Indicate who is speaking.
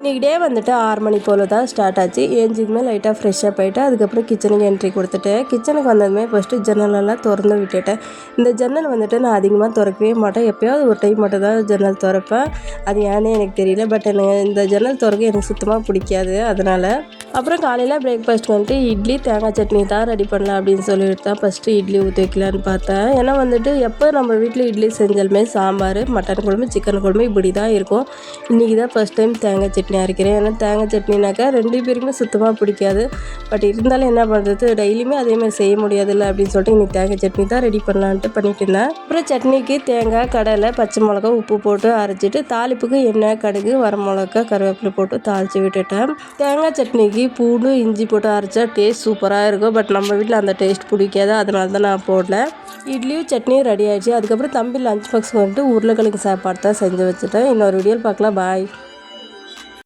Speaker 1: இன்றைக்கி டே வந்துட்டு 6 மணி போல் தான் ஸ்டார்ட் ஆச்சு. ஏஞ்சதுமே லைட்டாக ஃப்ரெஷ்ஷாக போயிட்டு அதுக்கப்புறம் கிச்சனுக்கு என்ட்ரி கொடுத்துட்டு கிச்சனுக்கு வந்ததுமே ஃபஸ்ட்டு ஜன்னலெல்லாம் திறந்து விட்டுட்டேன். இந்த ஜன்னல் வந்துட்டு நான் அதிகமாக திறக்கவே மாட்டேன். எப்போயாவது ஒரு டைம் மட்டும் தான் ஜன்னல் திறப்பேன். அது ஏன்னே எனக்கு தெரியல. பட் எனக்கு இந்த ஜன்னல் திறக்க எனக்கு சுத்தமாக பிடிக்காது. அதனால் அப்புறம் காலையில் பிரேக்ஃபாஸ்ட் வந்துட்டு இட்லி தேங்காய் சட்னி தான் ரெடி பண்ணலாம் அப்படின்னு சொல்லிட்டு தான் ஃபஸ்ட்டு இட்லி ஊற்றி வைக்கலான்னு பார்த்தேன். ஏன்னா வந்துட்டு எப்போ நம்ம வீட்டில் இட்லி செஞ்சாலுமே சாம்பார், மட்டன் குழம்பு, சிக்கன் குழம்பு இப்படி தான் இருக்கும். இன்றைக்கி தான் ஃபஸ்ட் டைம் தேங்காய் சட்னி அரைக்கிறேன். ஏன்னா தேங்காய் சட்னினாக்கா 2 பேருக்குமே சுத்தமாக பிடிக்காது. பட் இருந்தாலும் என்ன பண்ணுறது, டெய்லியுமே அதேமாதிரி செய்ய முடியாதுல்ல அப்படின்னு சொல்லிட்டு இன்றைக்கி தேங்காய் சட்னி தான் ரெடி பண்ணலான்ட்டு பண்ணிட்டு இருந்தேன். அப்புறம் சட்னிக்கு தேங்காய், கடலை, பச்சை மிளகா, உப்பு போட்டு அரைச்சிட்டு தாளிப்புக்கு எண்ணெய், கடுகு, வரமிளகா, கருவேப்பிலை போட்டு தாளித்து விட்டுட்டேன். தேங்காய் சட்னிக்கு பூண்டு, இஞ்சி போட்டு அரைச்சா டேஸ்ட் சூப்பராக இருக்கும். பட் நம்ம வீட்டில் அந்த டேஸ்ட் பிடிக்காது. அதனால தான் நான் போடல. இட்லியும் சட்னியும் ரெடி ஆகிடுச்சு. அதுக்கப்புறம் தம்பி லஞ்ச் பாக்ஸ் வந்துட்டு உருளைக்கிழங்கு சாப்பாடு தான் செஞ்சு வச்சுட்டேன். இன்னொரு வீடியோவில் பார்க்கலாம். பாய்.